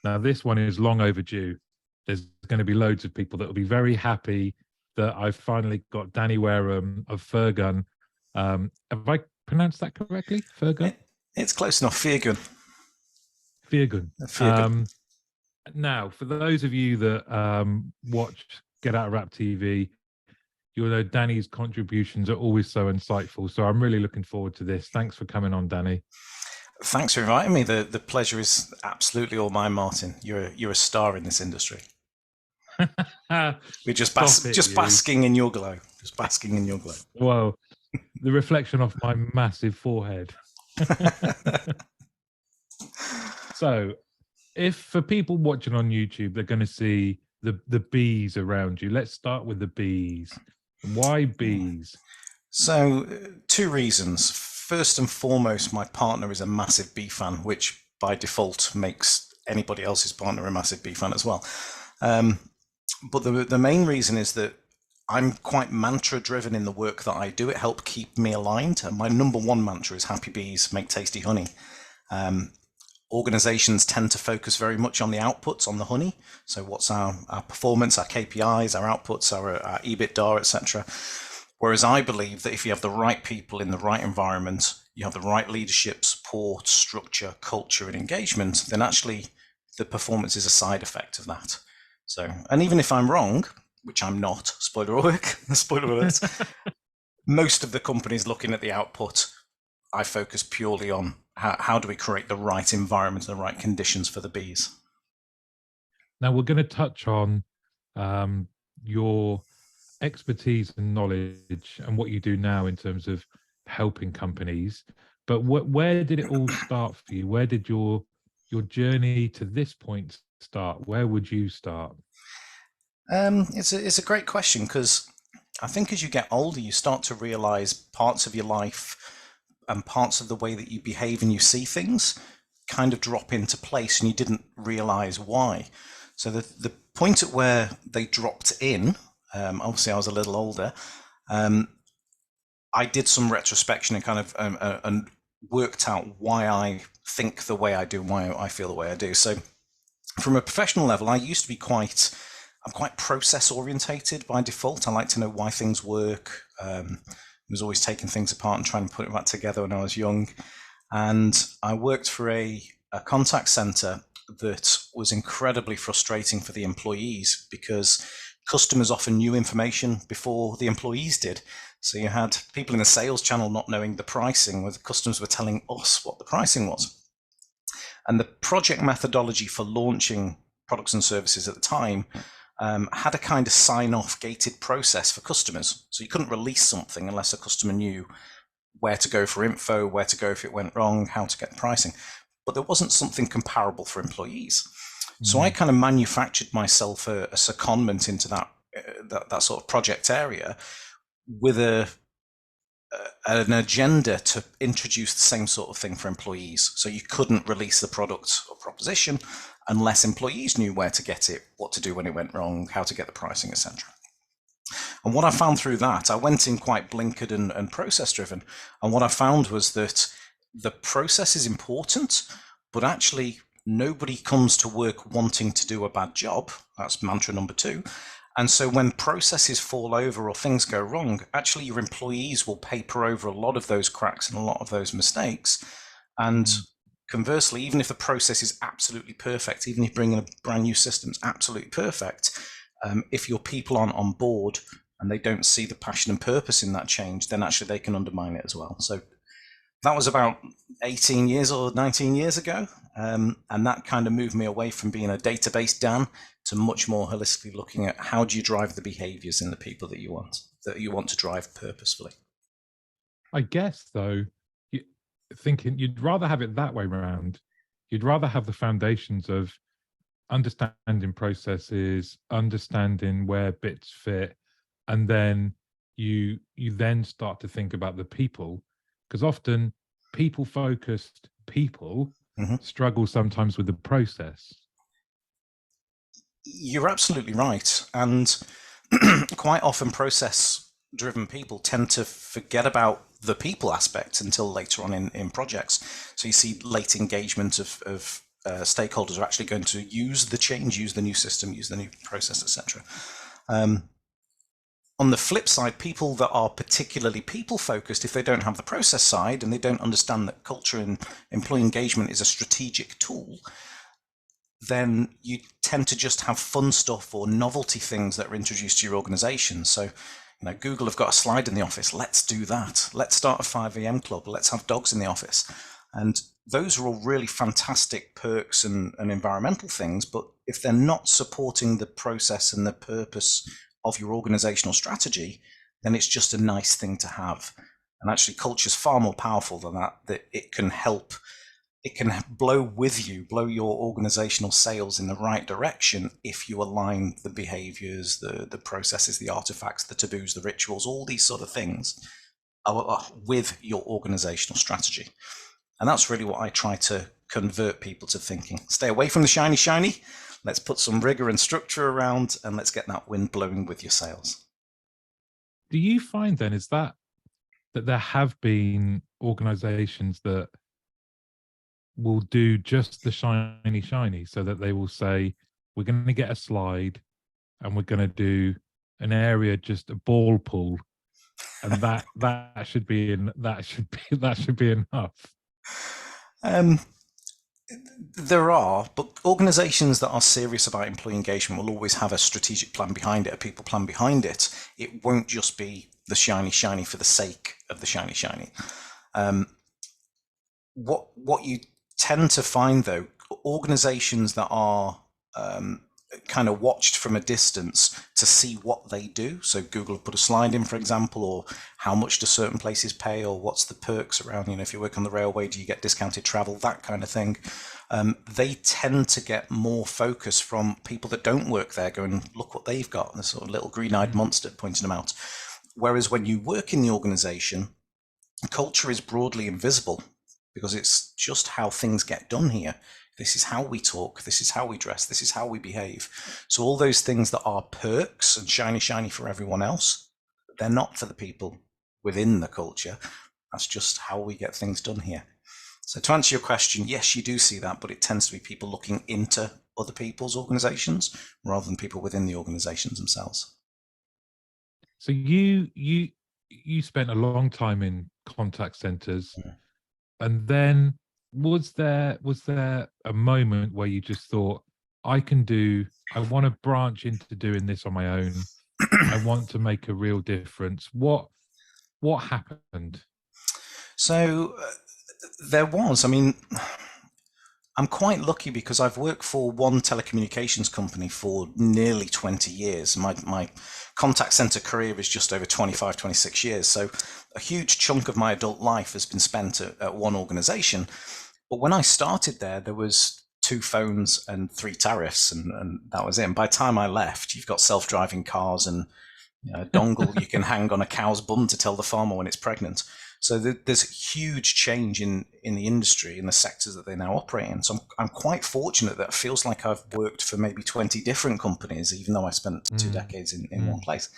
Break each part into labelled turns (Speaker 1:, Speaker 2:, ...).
Speaker 1: Now, this one is long overdue. There's going to be loads of people that will be very happy that I've finally got Danny Wareham of Fergun. Have I pronounced that correctly? Fergun?
Speaker 2: It's close enough. Feargun.
Speaker 1: Feargun. Now, for those of you that watch Get Out of Rap TV, you'll know Danny's contributions are always so insightful. So I'm really looking forward to this. Thanks for coming on, Danny.
Speaker 2: Thanks for inviting me. The pleasure is absolutely all mine, Martin. You're a star in this industry. We're just basking in your glow. Just basking in your glow.
Speaker 1: Well, the reflection off my massive forehead. So, if for people watching on YouTube, they're going to see the bees around you. Let's start with the bees. Why bees?
Speaker 2: So, two reasons. First and foremost, my partner is a massive bee fan, which by default makes anybody else's partner a massive bee fan as well. But the main reason is that I'm quite mantra driven in the work that I do. It helps keep me aligned. And my number one mantra is happy bees make tasty honey. Organizations tend to focus very much on the outputs, on the honey. So what's our performance, our KPIs, our outputs, our EBITDA, etc. Whereas I believe that if you have the right people in the right environment, you have the right leadership, support, structure, culture, and engagement, then actually the performance is a side effect of that. So, and even if I'm wrong, which I'm not, spoiler alert, most of the companies looking at the output, I focus purely on how do we create the right environment and the right conditions for the bees.
Speaker 1: Now we're going to touch on your expertise and knowledge and what you do now in terms of helping companies. But where did it all start for you? Where did your journey to this point start? Where would you start?
Speaker 2: It's a great question, because I think as you get older, you start to realize parts of your life and parts of the way that you behave and you see things kind of drop into place, and you didn't realize why. So the point at where they dropped in, obviously I was a little older, I did some retrospection and kind of and worked out why I think the way I do, why I feel the way I do. So from a professional level, I used to be I'm quite process orientated by default. I like to know why things work. I was always taking things apart and trying to put them back together when I was young. And I worked for a contact center that was incredibly frustrating for the employees, because customers often knew information before the employees did. So you had people in the sales channel not knowing the pricing, where the customers were telling us what the pricing was. And the project methodology for launching products and services at the time had a kind of sign-off gated process for customers. So you couldn't release something unless a customer knew where to go for info, where to go if it went wrong, how to get the pricing. But there wasn't something comparable for employees. So I kind of manufactured myself a secondment into that sort of project area with an agenda to introduce the same sort of thing for employees. So you couldn't release the product or proposition unless employees knew where to get it, what to do when it went wrong, how to get the pricing, etc. And what I found through that, I went in quite blinkered and process driven. And what I found was that the process is important, but actually nobody comes to work wanting to do a bad job. That's mantra number 2. And so when processes fall over or things go wrong, actually your employees will paper over a lot of those cracks and a lot of those mistakes. And conversely, even if the process is absolutely perfect, even if you bring in a brand new system, it's absolutely perfect, if your people aren't on board and they don't see the passion and purpose in that change, then actually they can undermine it as well. So that was about 18 years or 19 years ago. And that kind of moved me away from being a database Dan to much more holistically looking at how do you drive the behaviors in the people that you want to drive purposefully.
Speaker 1: I guess, though, thinking you'd rather have it that way around. You'd rather have the foundations of understanding processes, understanding where bits fit, and then you then start to think about the people, because often people-focused people struggle sometimes with the process.
Speaker 2: You're absolutely right. And quite often process-driven people tend to forget about the people aspect until later on in projects. So you see late engagement of stakeholders are actually going to use the change, use the new system, use the new process, etc. On the flip side, people that are particularly people-focused, if they don't have the process side and they don't understand that culture and employee engagement is a strategic tool, then you tend to just have fun stuff or novelty things that are introduced to your organization. So, Google have got a slide in the office. Let's do that. Let's start a 5 a.m. club. Let's have dogs in the office. And those are all really fantastic perks and environmental things. But if they're not supporting the process and the purpose of your organizational strategy, then it's just a nice thing to have. And actually, culture is far more powerful than that it can help. It can blow with you, blow your organizational sails in the right direction if you align the behaviors, the processes, the artifacts, the taboos, the rituals, all these sort of things with your organizational strategy. And that's really what I try to convert people to thinking. Stay away from the shiny, shiny. Let's put some rigor and structure around, and let's get that wind blowing with your sails.
Speaker 1: Do you find then is that there have been organizations that will do just the shiny, shiny, so that they will say, we're going to get a slide and we're going to do an area, just a ball pool, and that should be enough?
Speaker 2: There are, but organizations that are serious about employee engagement will always have a strategic plan behind it, a people plan behind it. It won't just be the shiny, shiny for the sake of the shiny, shiny. What you tend to find, though, organizations that are kind of watched from a distance to see what they do. So Google put a slide in, for example, or how much do certain places pay, or what's the perks around, if you work on the railway, do you get discounted travel, that kind of thing. They tend to get more focus from people that don't work there going, look what they've got, the sort of little green-eyed monster pointing them out. Whereas when you work in the organization, culture is broadly invisible because it's just how things get done here. This is how we talk. This is how we dress. This is how we behave. So all those things that are perks and shiny, shiny for everyone else, they're not for the people within the culture. That's just how we get things done here. So to answer your question, yes, you do see that, but it tends to be people looking into other people's organizations rather than people within the organizations themselves.
Speaker 1: So you spent a long time in contact centers, and then was there a moment where you just thought, I want to branch into doing this on my own? I want to make a real difference. What happened?
Speaker 2: So there was, I'm quite lucky because I've worked for one telecommunications company for nearly 20 years. My contact center career is just over 25, 26 years. So a huge chunk of my adult life has been spent at one organization. But when I started there was 2 phones and 3 tariffs, and that was it. And by the time I left, you've got self-driving cars and a dongle you can hang on a cow's bum to tell the farmer when it's pregnant. So there's huge change in the industry, in the sectors that they now operate in. So I'm quite fortunate that it feels like I've worked for maybe 20 different companies, even though I spent 2 decades in one place.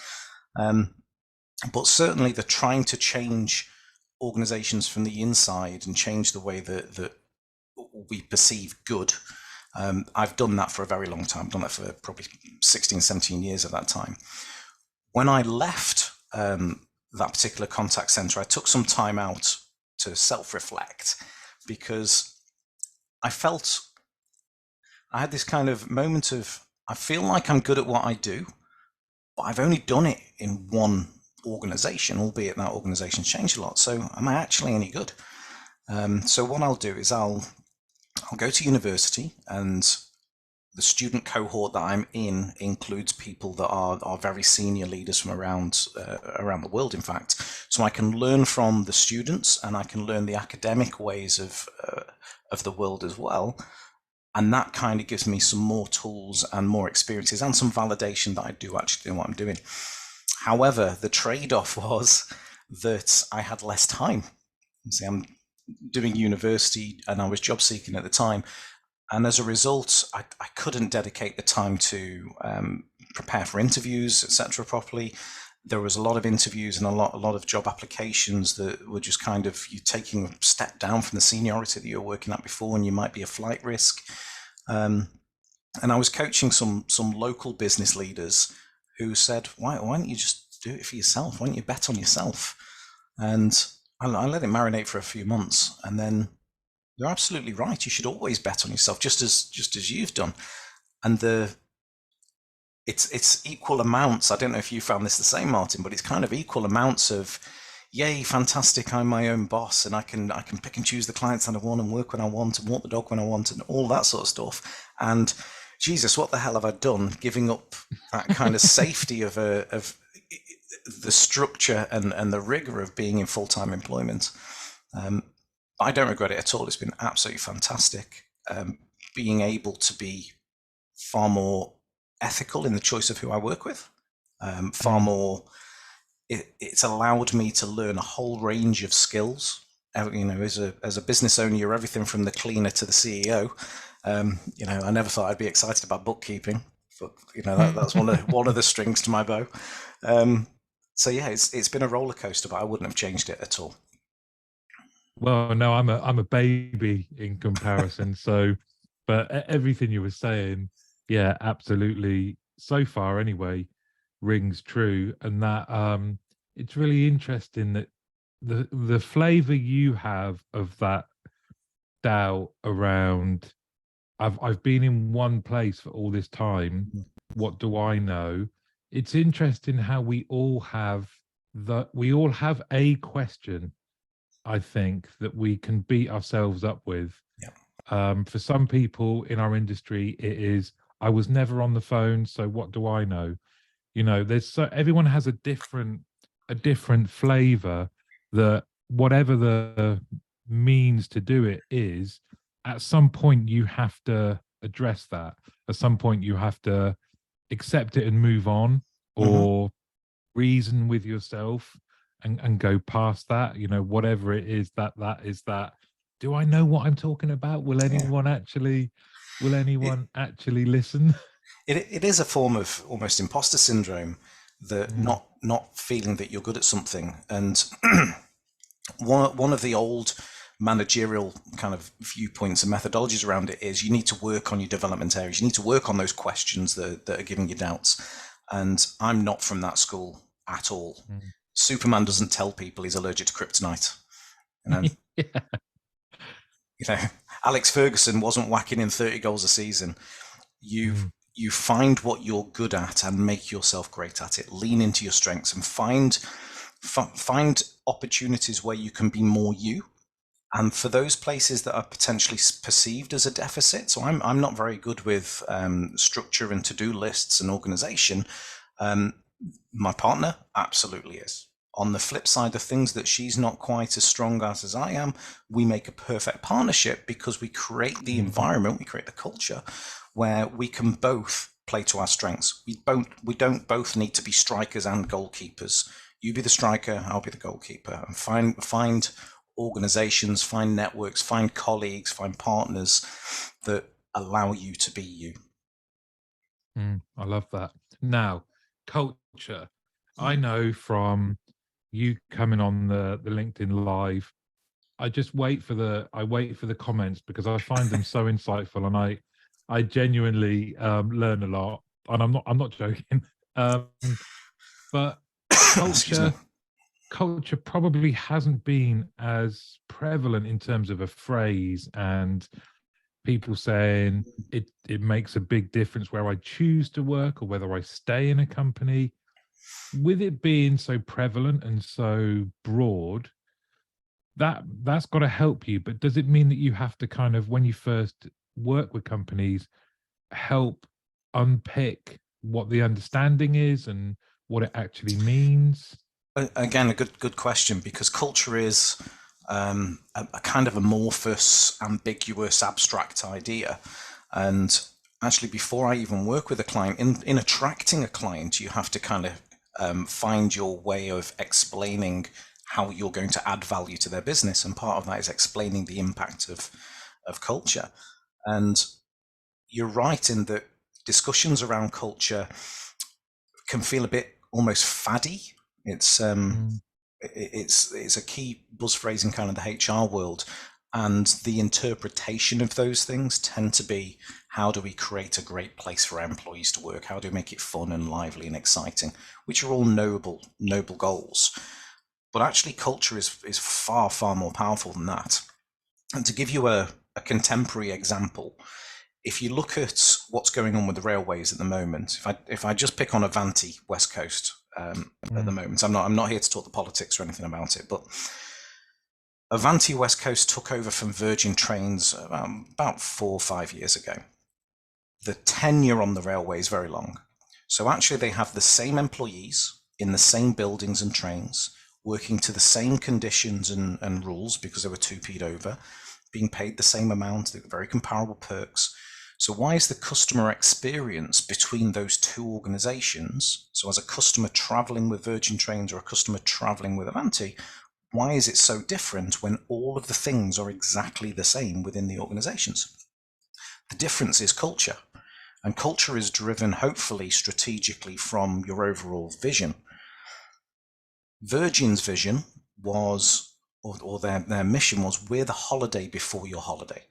Speaker 2: But certainly the trying to change organizations from the inside and change the way that we perceive good. I've done that for a very long time. I've done that for probably 16, 17 years at that time. When I left that particular contact center, I took some time out to self-reflect because I felt I had this kind of moment of, I feel like I'm good at what I do, but I've only done it in one organization, albeit that organization's changed a lot. So am I actually any good? So what I'll do is I'll go to university, and the student cohort that I'm in includes people that are very senior leaders from around the world, in fact. So I can learn from the students, and I can learn the academic ways of the world as well. And that kind of gives me some more tools and more experiences and some validation that I do actually know what I'm doing. However, the trade-off was that I had less time. See, I'm doing university and I was job seeking at the time. And as a result, I couldn't dedicate the time to prepare for interviews, etc. properly. there was a lot of interviews and a lot of job applications that were just kind of you taking a step down from the seniority that you were working at before, and you might be a flight risk. And I was coaching some local business leaders who said, why don't you just do it for yourself? Why don't you bet on yourself? And I let it marinate for a few months, and then you're absolutely right. You should always bet on yourself, just as you've done. And it's equal amounts. I don't know if you found this the same, Martin, but it's kind of equal amounts of, yay, fantastic, I'm my own boss, and I can pick and choose the clients that I want and work when I want and walk the dog when I want and all that sort of stuff. And Jesus, what the hell have I done? Giving up that kind of safety of the structure and the rigor of being in full-time employment. I don't regret it at all. It's been absolutely fantastic. Being able to be far more ethical in the choice of who I work with, far more. It's allowed me to learn a whole range of skills. You know, as a business owner, you're everything from the cleaner to the CEO. You know, I never thought I'd be excited about bookkeeping, but you know that's one of the strings to my bow. So yeah, it's been a roller coaster, but I wouldn't have changed it at all.
Speaker 1: Well, no, I'm a baby in comparison. So, but everything you were saying, yeah, absolutely. So far, anyway, rings true, and that it's really interesting that the flavor you have of that doubt around. I've been in one place for all this time. What do I know? It's interesting how we all have a question, I think, that we can beat ourselves up with.
Speaker 2: Yeah.
Speaker 1: For some people in our industry, it is, I was never on the phone, so what do I know? You know, everyone has a different flavor, that whatever the means to do it is, at some point you have to address that. At some point you have to accept it and move on, or reason with yourself and go past that. You know, whatever it is, that is that. Do I know what I'm talking about? Will anyone actually listen?
Speaker 2: It is a form of almost imposter syndrome, that not feeling that you're good at something. And one of the old managerial kind of viewpoints and methodologies around it is you need to work on your development areas. You need to work on those questions that are giving you doubts. And I'm not from that school at all. Superman doesn't tell people he's allergic to kryptonite. You know, you know, Alex Ferguson wasn't whacking in 30 goals a season. You find what you're good at and make yourself great at it. Lean into your strengths and find opportunities where you can be more you. And for those places that are potentially perceived as a deficit, so I'm not very good with structure and to-do lists and organization. My partner absolutely is. On the flip side of things, that she's not quite as strong as I am, we make a perfect partnership because we create the environment, we create the culture where we can both play to our strengths. We don't both need to be strikers and goalkeepers. You be the striker, I'll be the goalkeeper. And find organizations, find networks, find colleagues, find partners that allow you to be you.
Speaker 1: I love that. Now, culture. I know from you coming on the LinkedIn Live, I wait for the comments because I find them so insightful, and I genuinely learn a lot. And I'm not joking. But culture probably hasn't been as prevalent in terms of a phrase, and people saying it makes a big difference where I choose to work or whether I stay in a company. With it being so prevalent and so broad, that's got to help you. But does it mean that you have to kind of, when you first work with companies, help unpick what the understanding is and what it actually means?
Speaker 2: Again, a good question, because culture is a kind of amorphous, ambiguous, abstract idea. And actually, before I even work with a client, in attracting a client, you have to kind of find your way of explaining how you're going to add value to their business. And part of that is explaining the impact of culture. And you're right in that discussions around culture can feel a bit almost faddy. It's it's a key buzz phrase in kind of the HR world, and the interpretation of those things tend to be, how do we create a great place for our employees to work? How do we make it fun and lively and exciting? Which are all noble goals. But actually culture is far, far more powerful than that. And to give you a contemporary example, if you look at what's going on with the railways at the moment, if I just pick on Avanti West Coast at the moment, I'm not here to talk the politics or anything about it, but Avanti West Coast took over from Virgin Trains about 4 or 5 years ago. The tenure on the railway is very long. So actually they have the same employees in the same buildings and trains, working to the same conditions and rules because they were 2P'd over, being paid the same amount, very comparable perks. So why is the customer experience between those two organizations, so as a customer traveling with Virgin Trains or a customer traveling with Avanti, why is it so different when all of the things are exactly the same within the organizations? The difference is culture, and culture is driven hopefully strategically from your overall vision. Virgin's vision was, or their mission was, we're the holiday before your holiday.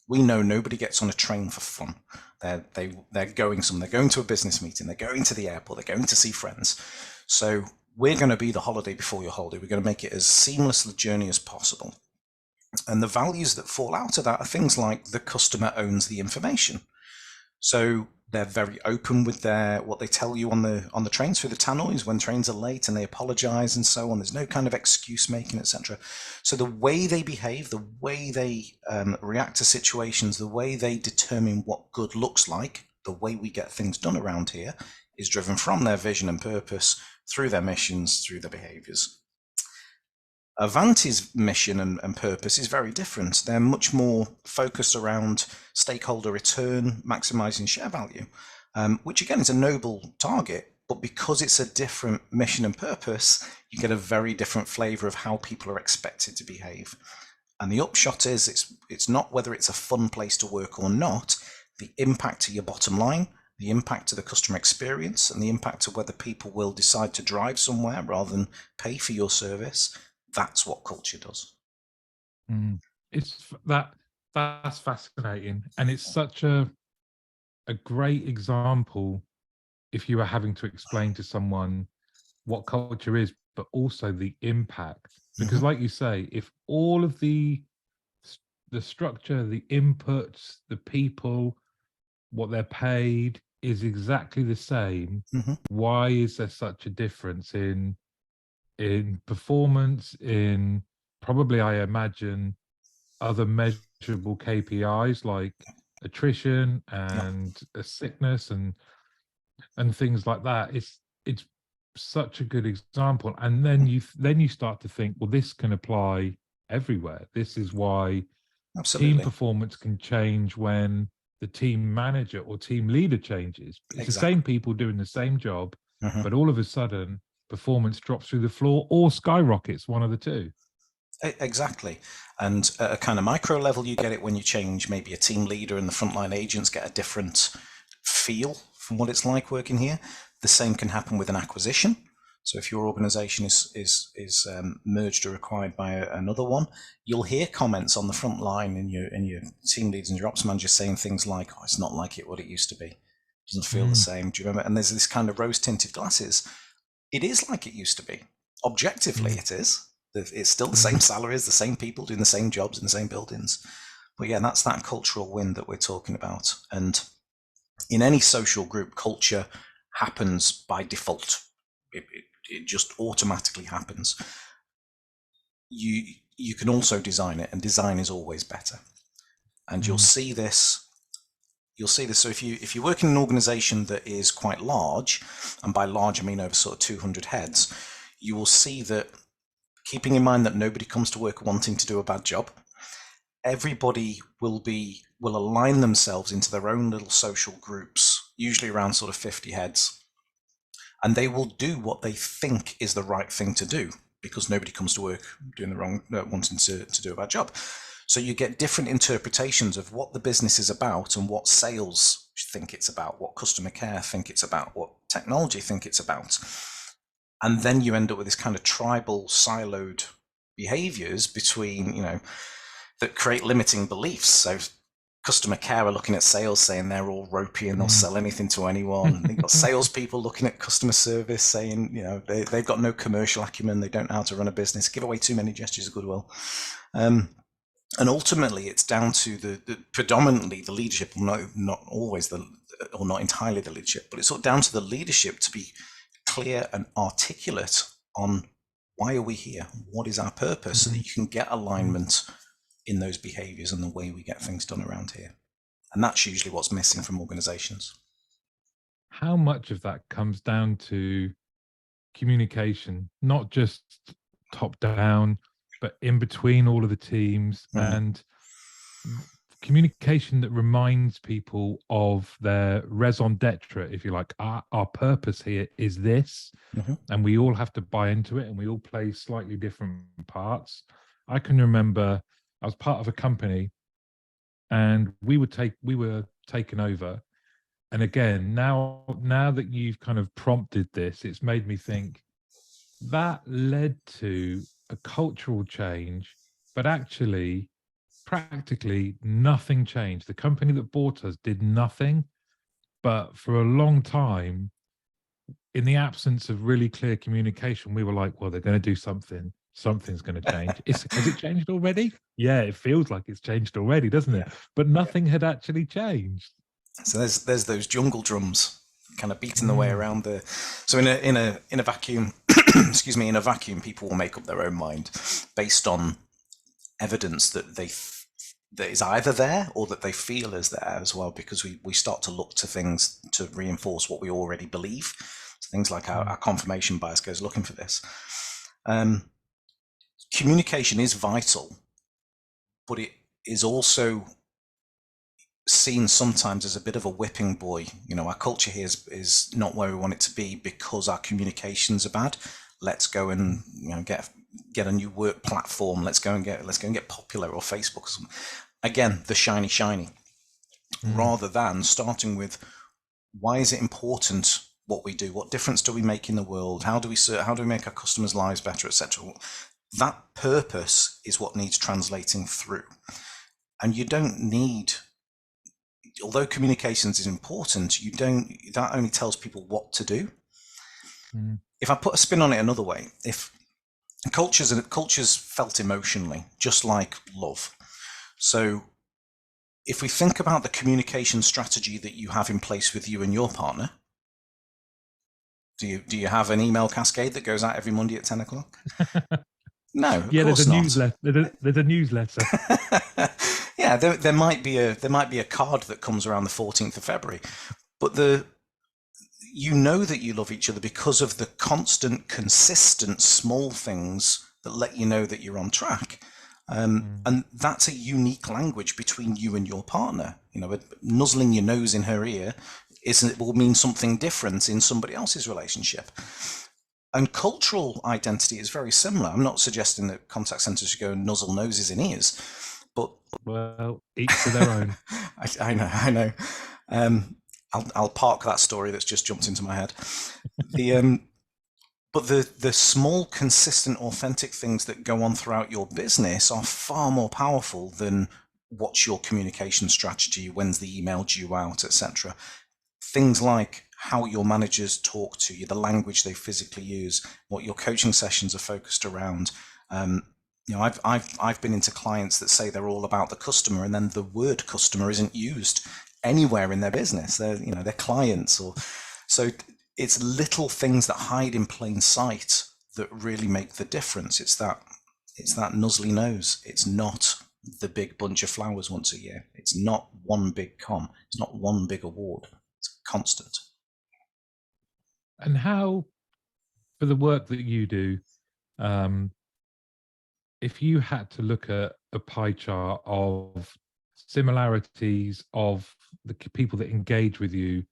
Speaker 2: We know nobody gets on a train for fun. They're going somewhere. They're going to a business meeting. They're going to the airport. They're going to see friends. So we're going to be the holiday before your holiday. We're going to make it as seamless a journey as possible. And the values that fall out of that are things like the customer owns the information. So they're very open with what they tell you on the trains through the tannoys when trains are late, and they apologize and so on. There's no kind of excuse making, etc. So the way they behave, the way they react to situations, the way they determine what good looks like, the way we get things done around here, is driven from their vision and purpose, through their missions, through their behaviors. Avanti's mission and purpose is very different. They're much more focused around stakeholder return, maximizing share value, which again is a noble target, but because it's a different mission and purpose, you get a very different flavor of how people are expected to behave. And the upshot is it's not whether it's a fun place to work or not, the impact to your bottom line, the impact to the customer experience, and the impact of whether people will decide to drive somewhere rather than pay for your service. That's what culture does.
Speaker 1: It's that's fascinating, and it's such a great example if you are having to explain to someone what culture is, but also the impact. Because like you say, if all of the structure, the inputs, the people, what they're paid is exactly the same, why is there such a difference in performance, in probably, I imagine, other measurable KPIs like attrition and sickness and things like that? It's such a good example. And then you start to think, well, this can apply everywhere. This is why team performance can change when the team manager or team leader changes. It's the same people doing the same job, but all of a sudden performance drops through the floor or skyrockets, one of the two.
Speaker 2: Exactly. And at a kind of micro level, you get it when you change maybe a team leader, and the frontline agents get a different feel from what it's like working here. The same can happen with an acquisition. So if your organization is merged or acquired by another one, you'll hear comments on the front line and your team leaders and your ops managers saying things like, "Oh, it's not like what it used to be. It doesn't feel the same. Do you remember?" And there's this kind of rose-tinted glasses. It is like it used to be. Objectively, it is. It's still the same salaries, the same people doing the same jobs in the same buildings. But yeah, that's that cultural win that we're talking about. And in any social group, culture happens by default. It just automatically happens. You can also design it, and design is always better. And you'll see this. So if you work in an organization that is quite large, and by large I mean over sort of 200 heads, you will see that, keeping in mind that nobody comes to work wanting to do a bad job, everybody will align themselves into their own little social groups, usually around sort of 50 heads, and they will do what they think is the right thing to do, because nobody comes to work doing the wrong, wanting to do a bad job. So you get different interpretations of what the business is about and what sales think it's about, what customer care think it's about, what technology think it's about. And then you end up with this kind of tribal, siloed behaviors between, that create limiting beliefs. So customer care are looking at sales saying they're all ropey and they'll sell anything to anyone. You've got salespeople looking at customer service saying, they've got no commercial acumen, they don't know how to run a business, give away too many gestures of goodwill. And ultimately, it's down to the predominantly the leadership, not always or not entirely the leadership, but it's sort of down to the leadership to be clear and articulate on why are we here, what is our purpose, so that you can get alignment in those behaviors and the way we get things done around here. And that's usually what's missing from organizations.
Speaker 1: How much of that comes down to communication, not just top down, but in between all of the teams, and communication that reminds people of their raison d'etre, if you like. Our purpose here is this, and we all have to buy into it, and we all play slightly different parts. I can remember I was part of a company, and we were taken over. And again, now that you've kind of prompted this, it's made me think that led to a cultural change, but actually practically nothing changed. The company that bought us did nothing, but for a long time, in the absence of really clear communication, we were like, well, they're going to do something. Something's going to change. Has it changed already? Yeah, it feels like it's changed already, doesn't it? But nothing had actually changed.
Speaker 2: So there's those jungle drums kind of beating the way around the. So in a vacuum, excuse me, in a vacuum, people will make up their own mind based on evidence that that is either there or that they feel is there as well, because we start to look to things to reinforce what we already believe. So things like our confirmation bias goes looking for this. Communication is vital, but it is also seen sometimes as a bit of a whipping boy. Our culture here is not where we want it to be because our communications are bad. Let's go and get a new work platform. Let's go and get popular, or Facebook or something. Again, the shiny, rather than starting with why is it important what we do? What difference do we make in the world? How do we make our customers' lives better, etc. That purpose is what needs translating through. And you don't need, although communications is important, that only tells people what to do. If I put a spin on it another way, if culture's felt emotionally, just like love. So if we think about the communication strategy that you have in place with you and your partner, do you have an email cascade that goes out every Monday at 10 o'clock? No, of course not.
Speaker 1: There's a newsletter.
Speaker 2: Yeah, there might be a card that comes around the 14th of February, but you know that you love each other because of the constant, consistent small things that let you know that you're on track. And that's a unique language between you and your partner. Nuzzling your nose in her ear will mean something different in somebody else's relationship. And cultural identity is very similar. I'm not suggesting that contact centers should go and nuzzle noses in ears, but
Speaker 1: each to their own.
Speaker 2: I know. I'll park that story that's just jumped into my head. But the small, consistent, authentic things that go on throughout your business are far more powerful than what's your communication strategy, when's the email due out, etc. Things like how your managers talk to you, the language they physically use, what your coaching sessions are focused around. I've been into clients that say they're all about the customer, and then the word customer isn't used anywhere in their business. They're clients, so it's little things that hide in plain sight that really make the difference. It's that nuzzly nose. It's not the big bunch of flowers once a year. It's not one big com. It's not one big award. It's constant.
Speaker 1: And how, for the work that you do, if you had to look at a pie chart of similarities of the people that engage with you,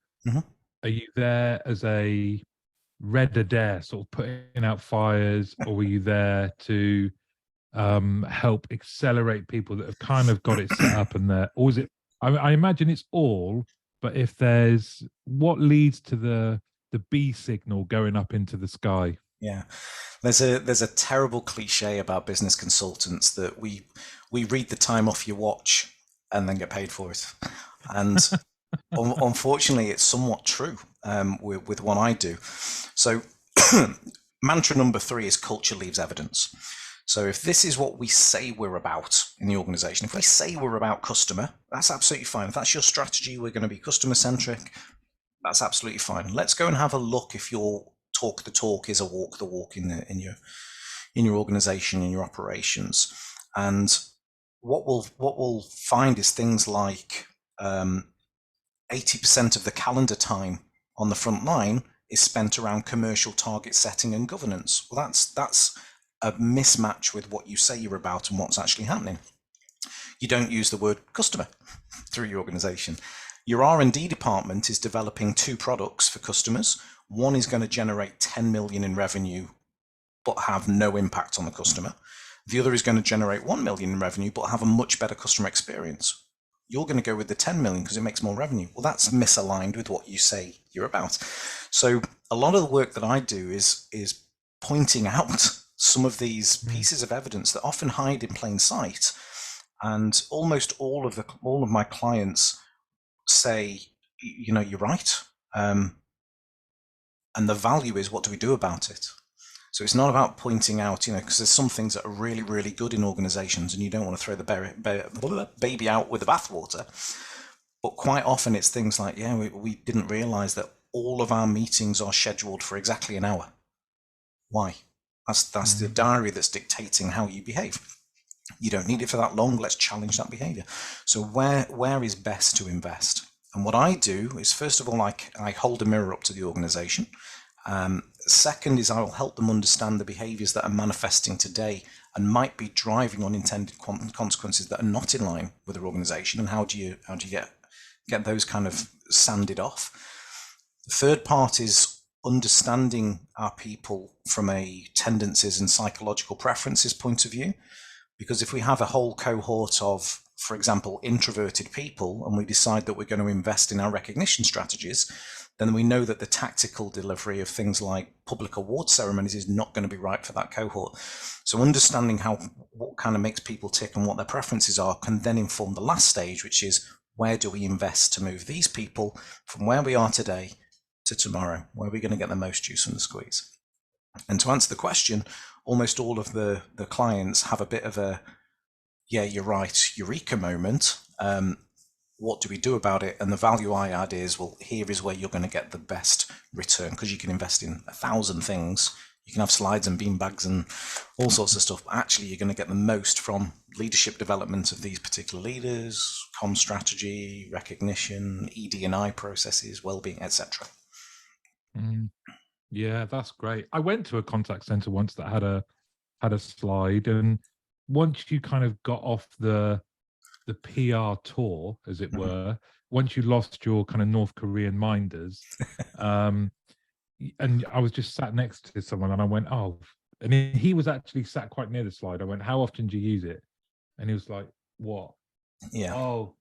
Speaker 1: are you there as a red Adair, sort of putting out fires, or were you there to help accelerate people that have kind of got it set up and there? Or is it, I imagine it's all, but if there's, what leads to the B signal going up into the sky?
Speaker 2: Yeah. There's a terrible cliche about business consultants that we read the time off your watch and then get paid for it. And unfortunately, it's somewhat true with what I do. So mantra number 3 is culture leaves evidence. So if this is what we say we're about in the organization, if we say we're about customer, that's absolutely fine. If that's your strategy, we're going to be customer centric, that's absolutely fine. Let's go and have a look if your talk the talk is a walk the walk in your organization, in your operations. And what we'll find is things like 80% of the calendar time on the front line is spent around commercial target setting and governance. Well, that's a mismatch with what you say you're about and what's actually happening. You don't use the word customer through your organization. Your R&D department is developing 2 products for customers. One is going to generate 10 million in revenue but have no impact on the customer. The other is going to generate 1 million in revenue but have a much better customer experience. You're going to go with the 10 million because it makes more revenue. Well, that's misaligned with what you say you're about. So a lot of the work that I do is pointing out some of these pieces of evidence that often hide in plain sight. And almost all of my clients say, you're right. And the value is, what do we do about it? So it's not about pointing out, because there's some things that are really, really good in organizations and you don't want to throw the baby out with the bathwater. But quite often it's things like, we didn't realize that all of our meetings are scheduled for exactly an hour. Why? That's the diary that's dictating how you behave. You don't need it for that long. Let's challenge that behavior. So where is best to invest? And what I do is, first of all, I hold a mirror up to the organization. Second is, I will help them understand the behaviors that are manifesting today and might be driving unintended consequences that are not in line with their organization. And how do you get those kind of sanded off? The third part is understanding our people from a tendencies and psychological preferences point of view. Because if we have a whole cohort of, for example, introverted people, and we decide that we're going to invest in our recognition strategies, then we know that the tactical delivery of things like public award ceremonies is not going to be right for that cohort. So understanding what kind of makes people tick and what their preferences are can then inform the last stage, which is, where do we invest to move these people from where we are today to tomorrow? Where are we going to get the most juice from the squeeze? And to answer the question, almost all of the clients have a bit of a, you're right, eureka moment. What do we do about it? And the value I add is, well, here is where you're going to get the best return, because you can invest in 1,000 things. You can have slides and beanbags and all sorts of stuff. But actually, you're going to get the most from leadership development of these particular leaders, comm strategy, recognition, ED&I processes, well-being, etc.
Speaker 1: Yeah, that's great. I went to a contact center once that had a slide, and once you kind of got off the PR tour, as it were, once you lost your kind of North Korean minders, and I was just sat next to someone, and I went, oh, and he was actually sat quite near the slide. I went, how often do you use it? And he was like, what?
Speaker 2: Yeah.
Speaker 1: Oh,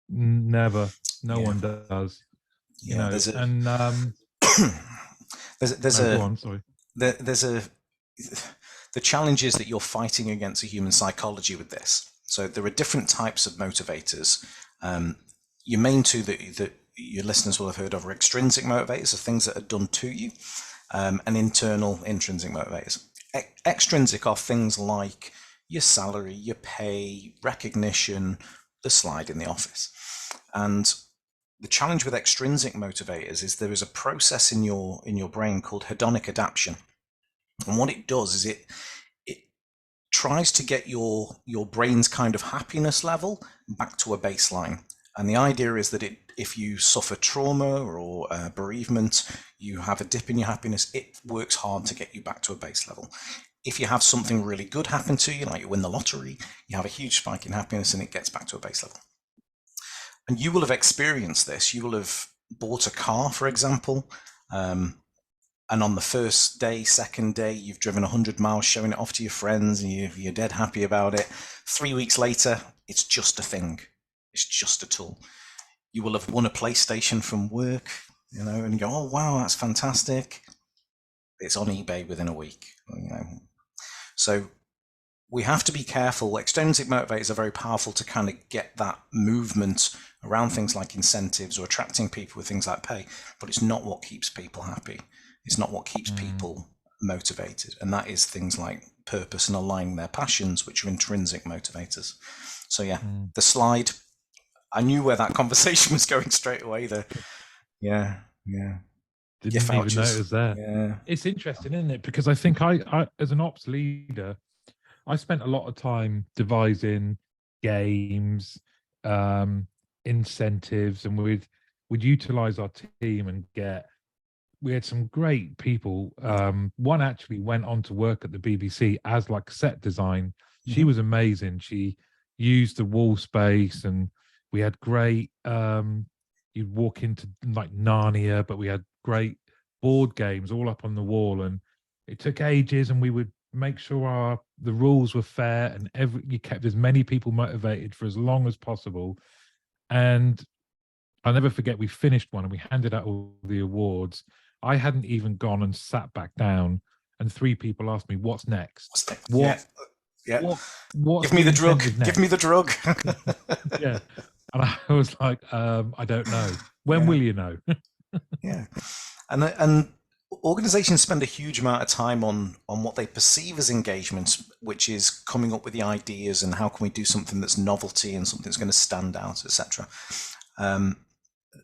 Speaker 1: never. No one does.
Speaker 2: Yeah.
Speaker 1: There's
Speaker 2: the challenge is that you're fighting against a human psychology with this. So there are different types of motivators. Your main two that your listeners will have heard of are extrinsic motivators, are things that are done to you, and internal intrinsic motivators. Extrinsic are things like your salary, your pay, recognition, the slide in the office. And the challenge with extrinsic motivators is there is a process in your brain called hedonic adaptation. And what it does is it tries to get your brain's kind of happiness level back to a baseline. And the idea is that if you suffer trauma or bereavement, you have a dip in your happiness, it works hard to get you back to a base level. If you have something really good happen to you, like you win the lottery, you have a huge spike in happiness and it gets back to a base level. And you will have experienced this. You will have bought a car, for example, and on the first day, second day, you've driven 100 miles showing it off to your friends and you're dead happy about it. 3 weeks later, it's just a thing. It's just a tool. You will have won a PlayStation from work, and you go, oh, wow, that's fantastic. it's on eBay within a week. So we have to be careful. Extrinsic motivators are very powerful to kind of get that movement around things like incentives or attracting people with things like pay, but it's not what keeps people happy. It's not what keeps people motivated. And that is things like purpose and aligning their passions, which are intrinsic motivators. So yeah, the slide, I knew where that conversation was going straight away there. Yeah.
Speaker 1: Didn't even notice that. Yeah. It's interesting, isn't it? Because I think I as an ops leader, I spent a lot of time devising games, incentives, and we'd utilize our team and we had some great people. One actually went on to work at the BBC as like set design. She was amazing. She used the wall space, and we had great, you'd walk into like Narnia, but we had great board games all up on the wall, and it took ages, and we would make sure the rules were fair, and you kept as many people motivated for as long as possible. And I'll never forget, we finished one and we handed out all the awards. I hadn't even gone and sat back down, and 3 people asked me, "What's next? What?
Speaker 2: Give me the drug. Give me the drug."
Speaker 1: Yeah, and I was like, "I don't know. When will you know?"
Speaker 2: Yeah, and organizations spend a huge amount of time on what they perceive as engagement, which is coming up with the ideas and how can we do something that's novelty and something that's going to stand out, etc.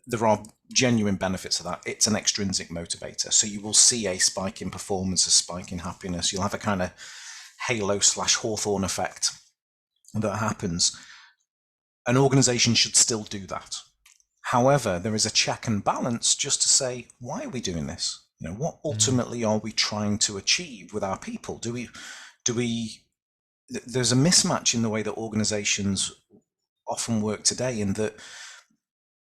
Speaker 2: There are genuine benefits of that. It's an extrinsic motivator. So you will see a spike in performance, a spike in happiness. You'll have a kind of halo/Hawthorne effect that happens. An organization should still do that. However, there is a check and balance just to say, why are we doing this? What ultimately are we trying to achieve with our people? There's a mismatch in the way that organizations often work today, in that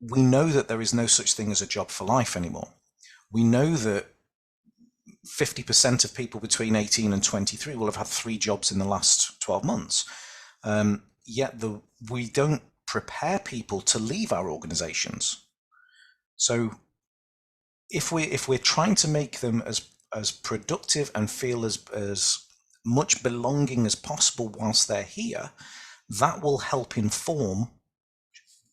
Speaker 2: we know that there is no such thing as a job for life anymore. We know that 50% of people between 18 and 23 will have had 3 jobs in the last 12 months. Yet we don't prepare people to leave our organizations. So if we're trying to make them as productive and feel as much belonging as possible whilst they're here, that will help inform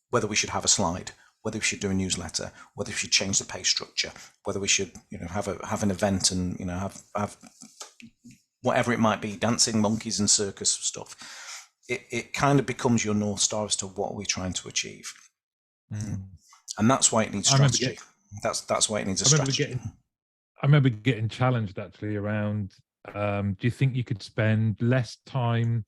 Speaker 2: whether we should have a slide, whether we should do a newsletter, whether we should change the pay structure, whether we should have an event and have whatever it might be, dancing monkeys and circus stuff. It kind of becomes your North Star as to what we're trying to achieve. And that's why it needs strategy. That's why it needs a strategy.
Speaker 1: I remember getting challenged actually around, do you think you could spend less time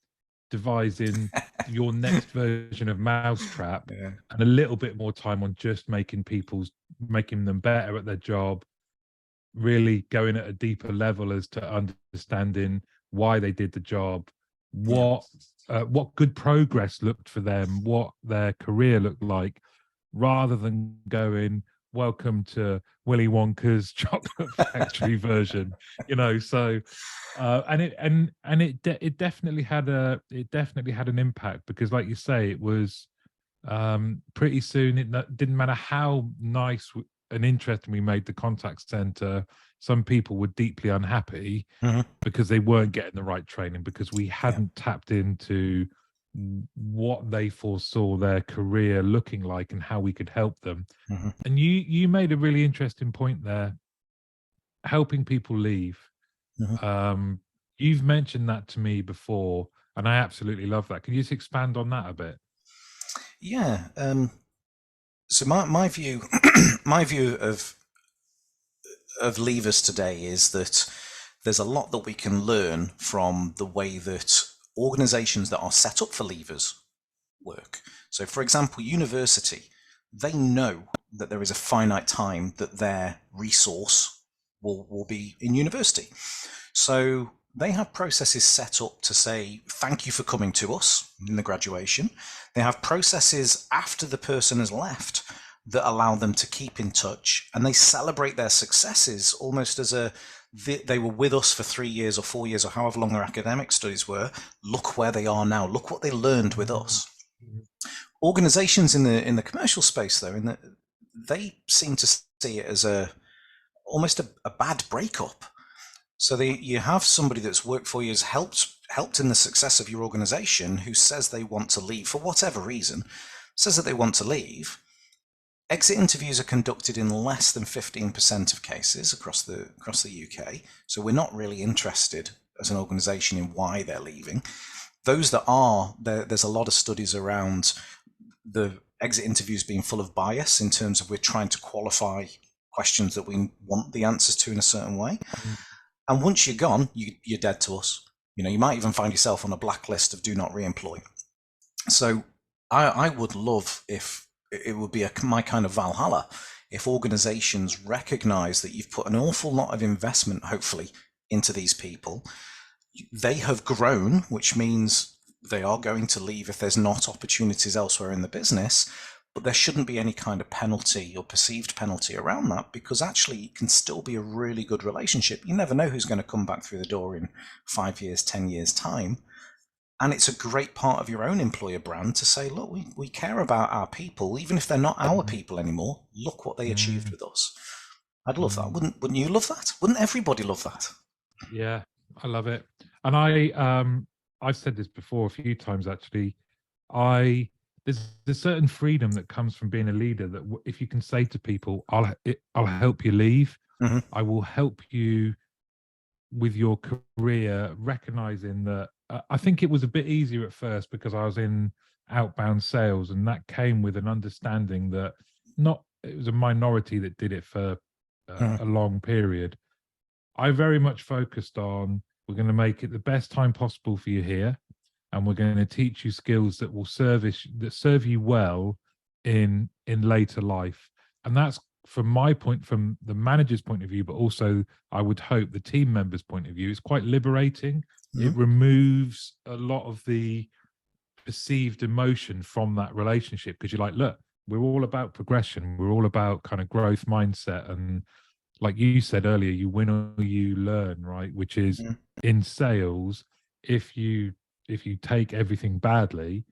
Speaker 1: devising your next version of Mousetrap and a little bit more time on just making them better at their job, really going at a deeper level as to understanding why they did the job, what good progress looked for them, what their career looked like, rather than going, welcome to Willy Wonka's chocolate factory version, so it definitely had an impact, because like you say, it was pretty soon, it didn't matter how nice and interesting we made the contact center, some people were deeply unhappy because they weren't getting the right training, because we hadn't tapped into what they foresaw their career looking like and how we could help them. And you made a really interesting point there, helping people leave. You've mentioned that to me before, and I absolutely love that. Can you just expand on that a bit?
Speaker 2: Yeah. So my view my view of leavers today is that there's a lot that we can learn from the way that organizations that are set up for leavers work. So for example, university, they know that there is a finite time that their resource will be in university. So they have processes set up to say, thank you for coming to us in the graduation. They have processes after the person has left that allow them to keep in touch, and they celebrate their successes almost as they were with us for 3 years or 4 years or however long their academic studies were. Look where they are now. Look what they learned with us. Organizations in the commercial space, though, they seem to see it as almost a bad breakup. So you have somebody that's worked for you, has helped in the success of your organization, who says they want to leave for whatever reason, says that they want to leave. Exit interviews are conducted in less than 15% of cases across the UK. So we're not really interested as an organization in why they're leaving. Those that are, there's a lot of studies around the exit interviews being full of bias, in terms of we're trying to qualify questions that we want the answers to in a certain way. And once you're gone, you're dead to us. You might even find yourself on a blacklist of do not re-employ. So I would love, if it would be my kind of Valhalla, if organizations recognize that you've put an awful lot of investment, hopefully, into these people. They have grown, which means they are going to leave if there's not opportunities elsewhere in the business, but there shouldn't be any kind of penalty or perceived penalty around that, because actually it can still be a really good relationship. You never know who's going to come back through the door in 5 years, 10 years time. And it's a great part of your own employer brand to say, look, we care about our people, even if they're not our people anymore. Look what they achieved with us. I'd love that. Wouldn't you love that? Wouldn't everybody love that?
Speaker 1: Yeah, I love it. And I've said this before a few times, actually. There's a certain freedom that comes from being a leader, that if you can say to people, I'll help you leave.
Speaker 2: Mm-hmm.
Speaker 1: I will help you with your career, recognizing that I think it was a bit easier at first because I was in outbound sales, and that came with an understanding that it was a minority that did it for a long period. I very much focused on, we're going to make it the best time possible for you here, and we're going to teach you skills that will serve you well in later life. And that's from the manager's point of view, but also I would hope the team members' point of view. It's quite liberating. It removes a lot of the perceived emotion from that relationship, because you're like, look, we're all about progression. We're all about kind of growth mindset. And like you said earlier, you win or you learn, right? Which is in sales, if you take everything badly,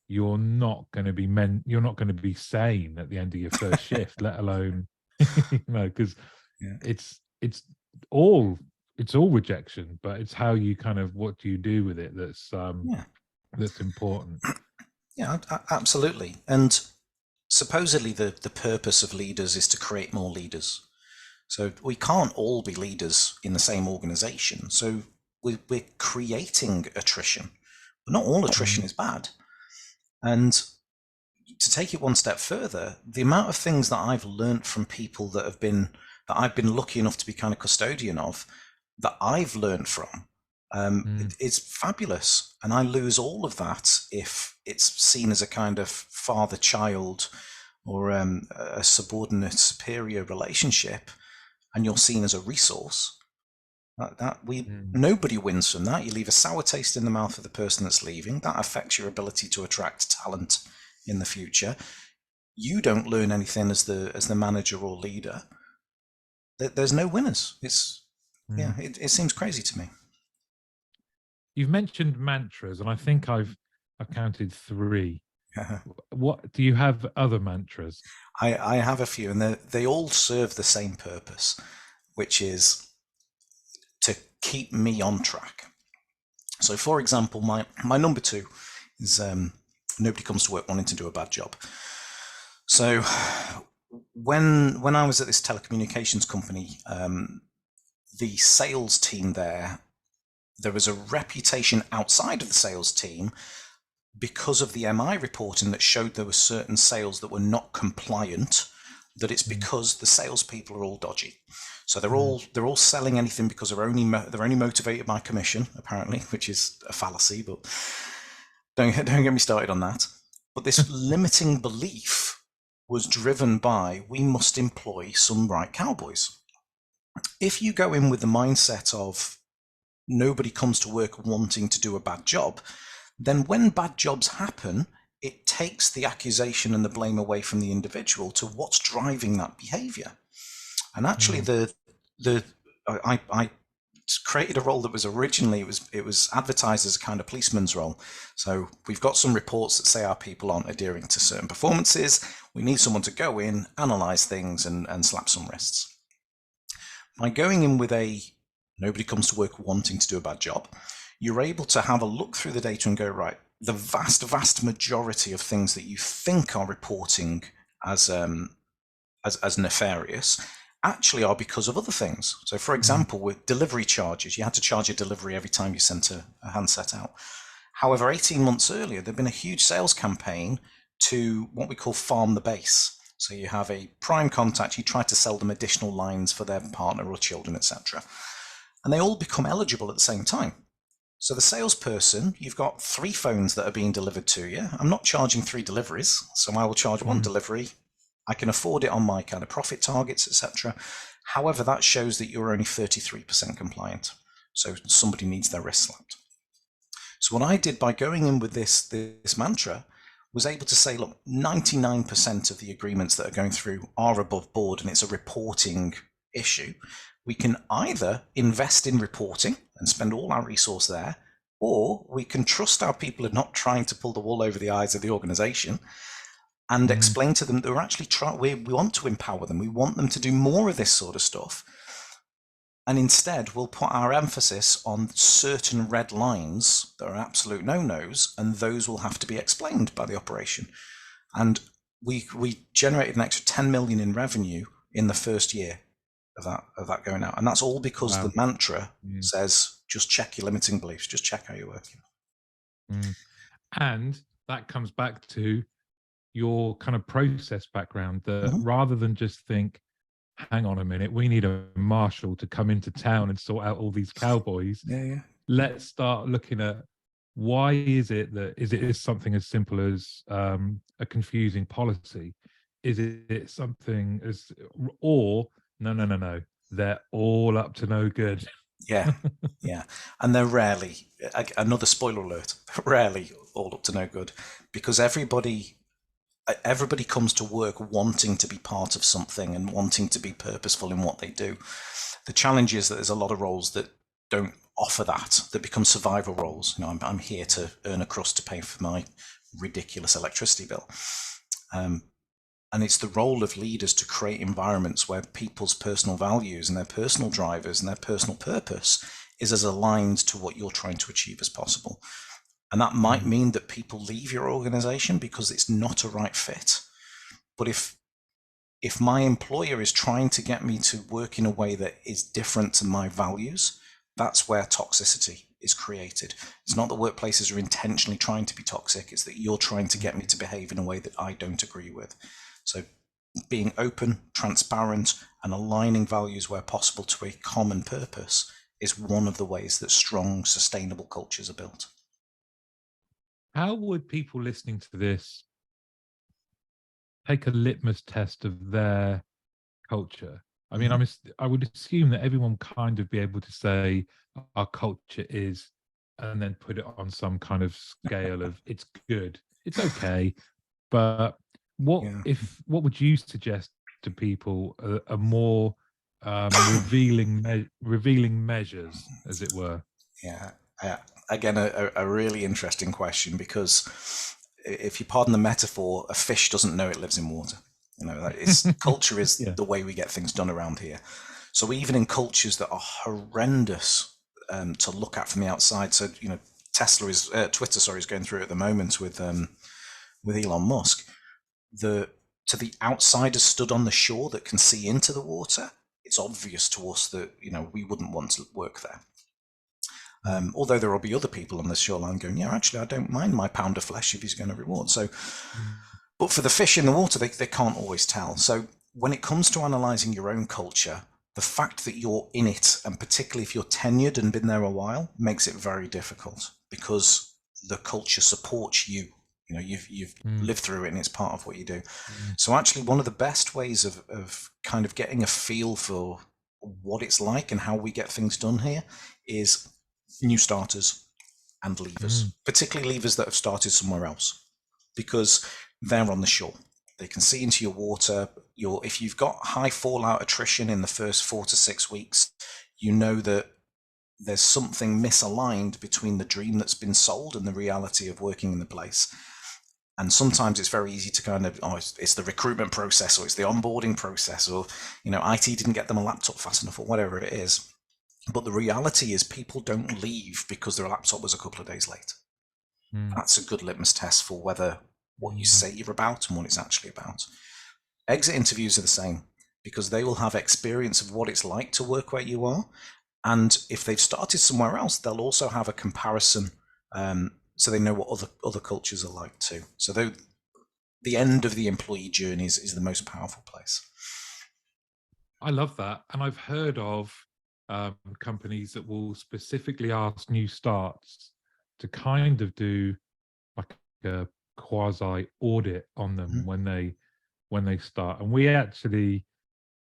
Speaker 1: you're not going to be sane at the end of your first shift, let alone, because it's all rejection, but it's how you what do you do with it that's important.
Speaker 2: Yeah, absolutely. And supposedly the purpose of leaders is to create more leaders. So we can't all be leaders in the same organization. So we're creating attrition, but not all attrition is bad. And to take it one step further, the amount of things that I've learned from people that I've been lucky enough to be kind of custodian of, that I've learned from, it's fabulous. And I lose all of that if it's seen as a kind of father-child or a subordinate superior relationship, and you're seen as a resource. Nobody wins from that. You leave a sour taste in the mouth of the person that's leaving. That affects your ability to attract talent in the future. You don't learn anything as the manager or leader. There's no winners. It seems crazy to me.
Speaker 1: You've mentioned mantras, and I think I've counted 3. What do you have? Other mantras?
Speaker 2: I have a few, and they all serve the same purpose, which is to keep me on track. So, for example, my number 2 is nobody comes to work wanting to do a bad job. So, when I was at this telecommunications company, the sales team there was a reputation outside of the sales team because of the MI reporting that showed there were certain sales that were not compliant, that it's because the salespeople are all dodgy. So they're all selling anything because they're only motivated by commission, apparently, which is a fallacy. But don't get me started on that. But this limiting belief was driven by, we must employ some right cowboys. If you go in with the mindset of nobody comes to work wanting to do a bad job, then when bad jobs happen, it takes the accusation and the blame away from the individual to what's driving that behavior. And actually, I created a role that was originally, it was advertised as a kind of policeman's role. So we've got some reports that say our people aren't adhering to certain performances. We need someone to go in, analyze things, and slap some wrists. By going in with a Nobody comes to work wanting to do a bad job. You're able to have a look through the data and go, right, the vast majority of things that you think are reporting as nefarious actually are because of other things. So for example, with delivery charges, you had to charge a delivery every time you sent a handset out. However, 18 months earlier, there'd been a huge sales campaign to what we call farm the base. So you have a prime contact, you try to sell them additional lines for their partner or children, etc. And they all become eligible at the same time. So the salesperson, you've got 3 phones that are being delivered to you. I'm not charging 3 deliveries, so I will charge 1 delivery. I can afford it on my kind of profit targets, etc. However, that shows that you're only 33% compliant. So somebody needs their wrist slapped. So what I did by going in with this mantra was able to say, look, 99% of the agreements that are going through are above board and it's a reporting issue. We can either invest in reporting and spend all our resource there, or we can trust our people are not trying to pull the wool over the eyes of the organization and explain to them that we're actually we want to empower them. We want them to do more of this sort of stuff. And instead, we'll put our emphasis on certain red lines that are absolute no-nos, and those will have to be explained by the operation. And we generated an extra 10 million in revenue in the first year of that going out. And that's all because the mantra says, just check your limiting beliefs, just check how you're working.
Speaker 1: And that comes back to your kind of process background, that rather than just think, hang on a minute, we need a marshal to come into town and sort out all these cowboys. Let's start looking at, why is it that, is it something as simple as a confusing policy? Is it something as, or no, they're all up to no good?
Speaker 2: Yeah. And they're rarely, another spoiler alert, rarely all up to no good, because everybody comes to work wanting to be part of something and wanting to be purposeful in what they do. The challenge is that there's a lot of roles that don't offer that become survival roles. You know, I'm here to earn a crust to pay for my ridiculous electricity bill. And it's the role of leaders to create environments where people's personal values and their personal drivers and their personal purpose is as aligned to what you're trying to achieve as possible. And that might mean that people leave your organization because it's not a right fit. But if my employer is trying to get me to work in a way that is different to my values, that's where toxicity is created. It's not that workplaces are intentionally trying to be toxic, it's that you're trying to get me to behave in a way that I don't agree with. So being open, transparent, and aligning values where possible to a common purpose is one of the ways that strong, sustainable cultures are built.
Speaker 1: How would people listening to this take a litmus test of their culture? I mean, I would assume that everyone kind of be able to say our culture is, and then put it on some kind of scale of it's good, it's okay. But what would you suggest to people are more revealing measures, as it were?
Speaker 2: Again, a really interesting question, because if you pardon the metaphor, a fish doesn't know it lives in water. You know, culture is the way we get things done around here. So even in cultures that are horrendous to look at from the outside, so you know, Twitter is going through it at the moment with Elon Musk. To the outsiders stood on the shore that can see into the water, it's obvious to us that, you know, we wouldn't want to work there. Although there will be other people on the shoreline going, yeah, actually, I don't mind my pound of flesh if he's going to reward. So, but for the fish in the water, they can't always tell. So when it comes to analysing your own culture, the fact that you're in it, and particularly if you're tenured and been there a while, makes it very difficult, because the culture supports you. You know, you've lived through it and it's part of what you do. So actually, one of the best ways of kind of getting a feel for what it's like and how we get things done here is new starters and leavers, particularly leavers that have started somewhere else, because they're on the shore. They can see into your water. If you've got high fallout attrition in the first 4 to 6 weeks, you know that there's something misaligned between the dream that's been sold and the reality of working in the place. And sometimes it's very easy to kind of, it's the recruitment process, or it's the onboarding process, or, you know, IT didn't get them a laptop fast enough, or whatever it is. But the reality is people don't leave because their laptop was a couple of days late. That's a good litmus test for whether what you say you're about and what it's actually about. Exit interviews are the same, because they will have experience of what it's like to work where you are. And if they've started somewhere else, they'll also have a comparison, so they know what other cultures are like too. So the end of the employee journey is the most powerful place.
Speaker 1: I love that. And I've heard of companies that will specifically ask new starts to kind of do like a quasi audit on them when they start. And we actually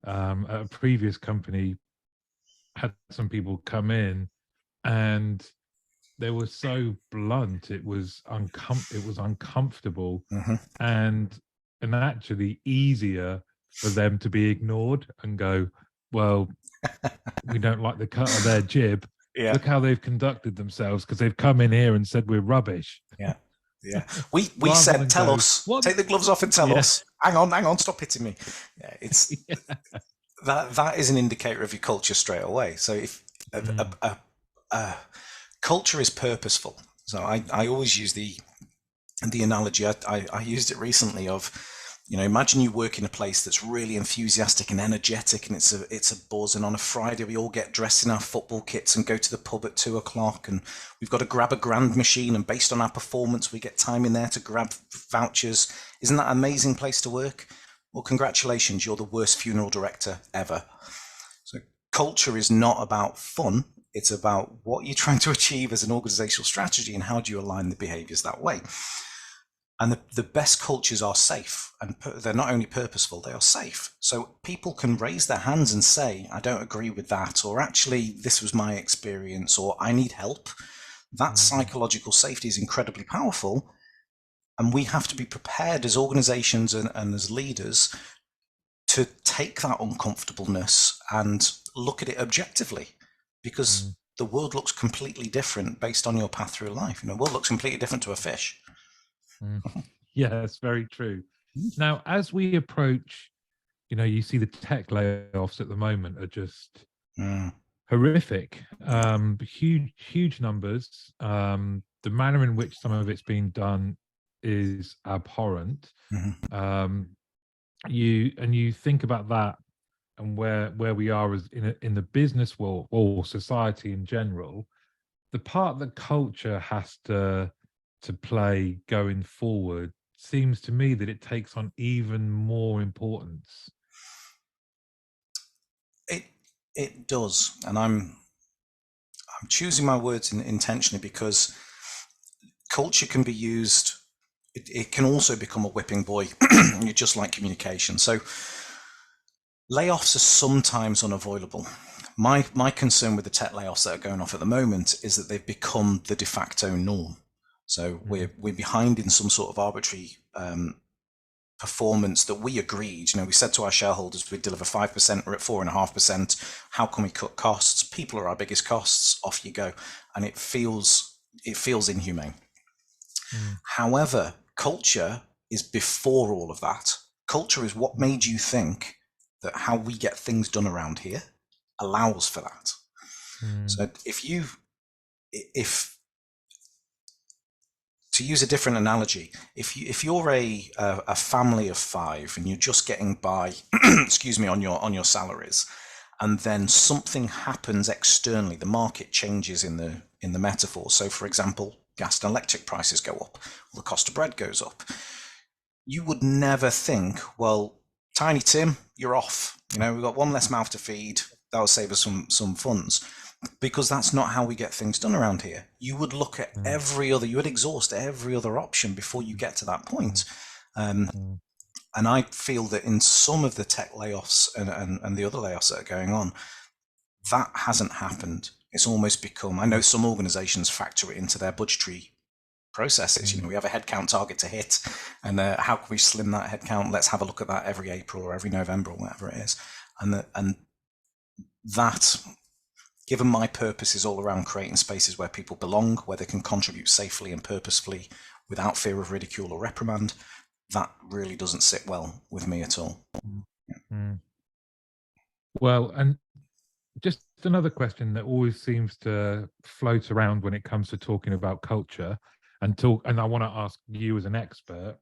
Speaker 1: at a previous company had some people come in, and they were so blunt, it was uncomfortable, and actually easier for them to be ignored and go, well, we don't like the cut of their jib.
Speaker 2: Yeah.
Speaker 1: Look how they've conducted themselves, because they've come in here and said we're rubbish.
Speaker 2: Yeah. Yeah. We said, tell us, take the gloves off and tell us. Hang on, stop hitting me. Yeah, it's that is an indicator of your culture straight away. So if culture is purposeful. So I always use the analogy, I used it recently of, imagine you work in a place that's really enthusiastic and energetic, and it's a buzz. And on a Friday, we all get dressed in our football kits and go to the pub at 2:00, and we've got to grab a grand machine. And based on our performance, we get time in there to grab vouchers. Isn't that an amazing place to work? Well, congratulations, you're the worst funeral director ever. So culture is not about fun. It's about what you're trying to achieve as an organizational strategy, and how do you align the behaviors that way. And the best cultures are safe, and they're not only purposeful, they are safe. So people can raise their hands and say, I don't agree with that, or actually, this was my experience, or I need help. That psychological safety is incredibly powerful. And we have to be prepared as organizations and as leaders to take that uncomfortableness and look at it objectively, because the world looks completely different based on your path through life. The world looks completely different to a fish.
Speaker 1: Yeah, that's very true. Now, as we approach, you see the tech layoffs at the moment are just horrific. Huge numbers. The manner in which some of it's being done is abhorrent. You think about that, and where we are as in the business world or society in general, the part that culture has to play going forward seems to me that it takes on even more importance.
Speaker 2: It does, and I'm choosing my words intentionally, because culture can be used. It can also become a whipping boy, just like communication. So layoffs are sometimes unavoidable. My concern with the tech layoffs that are going off at the moment is that they've become the de facto norm. So we're behind in some sort of arbitrary performance that we agreed. We said to our shareholders we'd deliver 5%, we're at 4.5%. How can we cut costs? People are our biggest costs. Off you go, and it feels inhumane. However, culture is before all of that. Culture is what made you think that how we get things done around here allows for that. So if to use a different analogy, if you're a family of 5 and you're just getting by, excuse me, on your salaries, and then something happens externally, the market changes in the metaphor. So, for example, gas and electric prices go up, or the cost of bread goes up. You would never think, well, Tiny Tim, you're off. We've got one less mouth to feed. That'll save us some funds. Because that's not how we get things done around here. You would look at you would exhaust every other option before you get to that point. And I feel that in some of the tech layoffs and the other layoffs that are going on, that hasn't happened. It's almost become, I know some organizations factor it into their budgetary processes. We have a headcount target to hit, and how can we slim that headcount? Let's have a look at that every April or every November or whatever it is. And that, given my purpose is all around creating spaces where people belong, where they can contribute safely and purposefully without fear of ridicule or reprimand, that really doesn't sit well with me at all.
Speaker 1: Well, and just another question that always seems to float around when it comes to talking about culture and I want to ask you as an expert,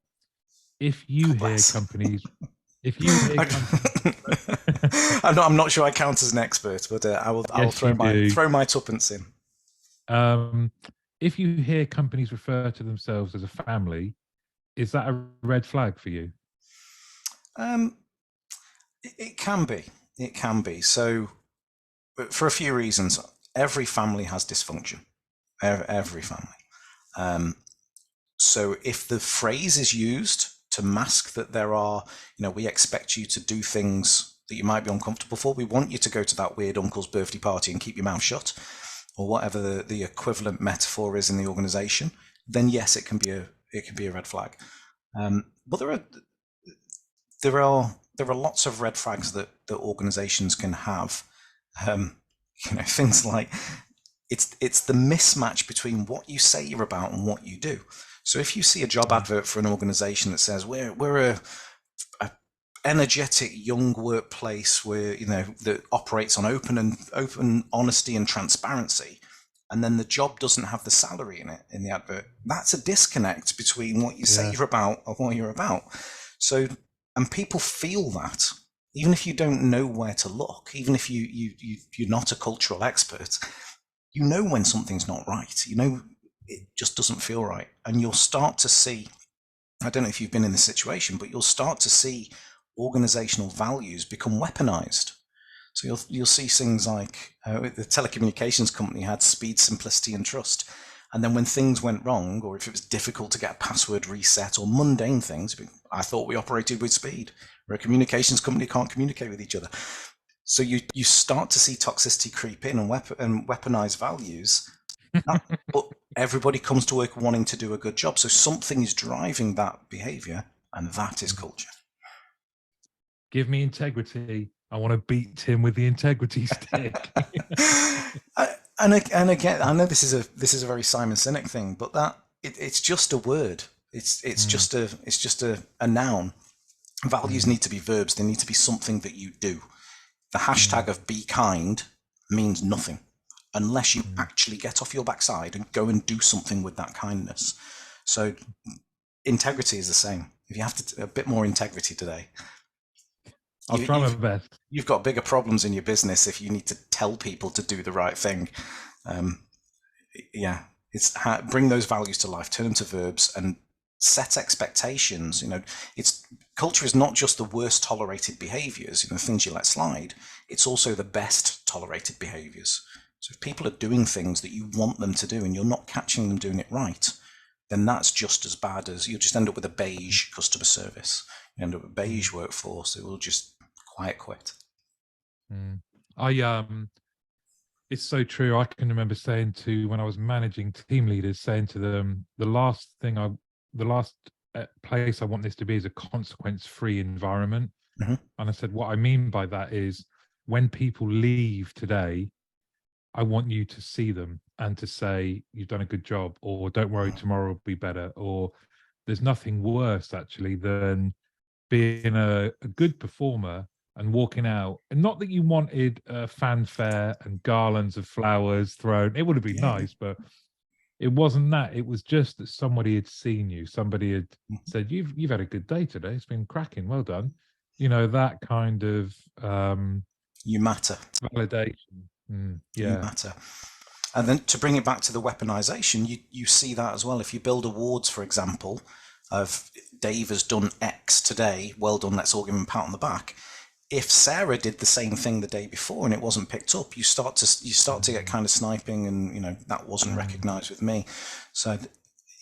Speaker 1: if you
Speaker 2: God
Speaker 1: hear
Speaker 2: bless.
Speaker 1: companies, if you hear companies,
Speaker 2: I'm not sure I count as an expert, but I will
Speaker 1: yes, you do.
Speaker 2: throw my tuppence in.
Speaker 1: Um, if you hear companies refer to themselves as a family, is that a red flag for you?
Speaker 2: It can be. It can be. So, for a few reasons, every family has dysfunction. Every family. So, if the phrase is used to mask that there are, we expect you to do things that you might be uncomfortable for. We want you to go to that weird uncle's birthday party and keep your mouth shut, or whatever the equivalent metaphor is in the organization. Then yes, it can be a red flag. But there are lots of red flags that organizations can have. Things like it's the mismatch between what you say you're about and what you do. So if you see a job advert for an organization that says we're a energetic young workplace where that operates on open honesty and transparency, and then the job doesn't have the salary in it in the advert, that's a disconnect between what you say you're about and what you're about. So, and people feel that, even if you don't know where to look, even if you're not a cultural expert, when something's not right. It just doesn't feel right, and you'll start to see. I don't know if you've been in this situation, but you'll start to see organizational values become weaponized. So you'll see things like the telecommunications company had speed, simplicity, and trust. And then when things went wrong, or if it was difficult to get a password reset or mundane things, I thought we operated with speed. We're a communications company, can't communicate with each other. So you start to see toxicity creep in and weaponize values. But everybody comes to work wanting to do a good job. So something is driving that behavior, and that is culture.
Speaker 1: Give me integrity. I want to beat him with the integrity stick.
Speaker 2: And again, I know this is a very Simon Sinek thing, but it's just a word. It's just a noun. Values need to be verbs. They need to be something that you do. The hashtag of be kind means nothing unless you actually get off your backside and go and do something with that kindness. So integrity is the same. If you have a bit more integrity today,
Speaker 1: I'll try my best.
Speaker 2: You've got bigger problems in your business if you need to tell people to do the right thing. It's bring those values to life, turn them to verbs, and set expectations. Culture is not just the worst tolerated behaviors, things you let slide. It's also the best tolerated behaviors. So if people are doing things that you want them to do and you're not catching them doing it right, then that's just as bad as you'll just end up with a beige customer service. You end up with a beige workforce. It will just quiet quit.
Speaker 1: It's so true. I can remember saying to, when I was managing team leaders, saying to them, the last place I want this to be is a consequence-free environment.
Speaker 2: Mm-hmm.
Speaker 1: And I said, what I mean by that is, when people leave today, I want you to see them and to say, you've done a good job, or don't worry, tomorrow will be better. Or there's nothing worse actually than being a good performer and walking out, and not that you wanted fanfare and garlands of flowers thrown. It would have been nice, but it wasn't that. It was just that somebody had seen you. Somebody had said, "You've had a good day today. It's been cracking. Well done." That kind of
Speaker 2: you matter
Speaker 1: validation.
Speaker 2: You matter. And then to bring it back to the weaponization, you see that as well. If you build awards, for example, of Dave has done X today, well done, let's all give him a pat on the back. If Sarah did the same thing the day before and it wasn't picked up, you start to get kind of sniping, and that wasn't recognized with me. So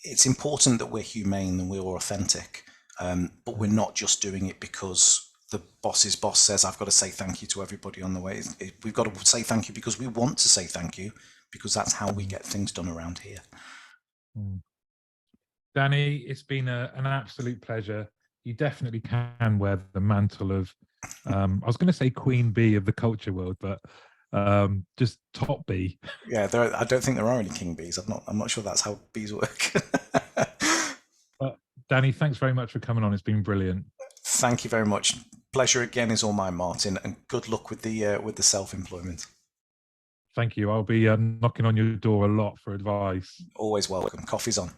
Speaker 2: it's important that we're humane and we're authentic, but we're not just doing it because the boss's boss says I've got to say thank you to everybody on the way. We've got to say thank you because we want to say thank you, because that's how we get things done around here.
Speaker 1: Danny, it's been an absolute pleasure. You definitely can wear the mantle of, I was going to say Queen Bee of the culture world, but just top bee.
Speaker 2: Yeah, I don't think there are any king bees. I'm not sure that's how bees work.
Speaker 1: Danny, thanks very much for coming on. It's been brilliant.
Speaker 2: Thank you very much. Pleasure again is all mine, Martin, and good luck with the self-employment.
Speaker 1: Thank you. I'll be knocking on your door a lot for advice.
Speaker 2: Always welcome. Coffee's on.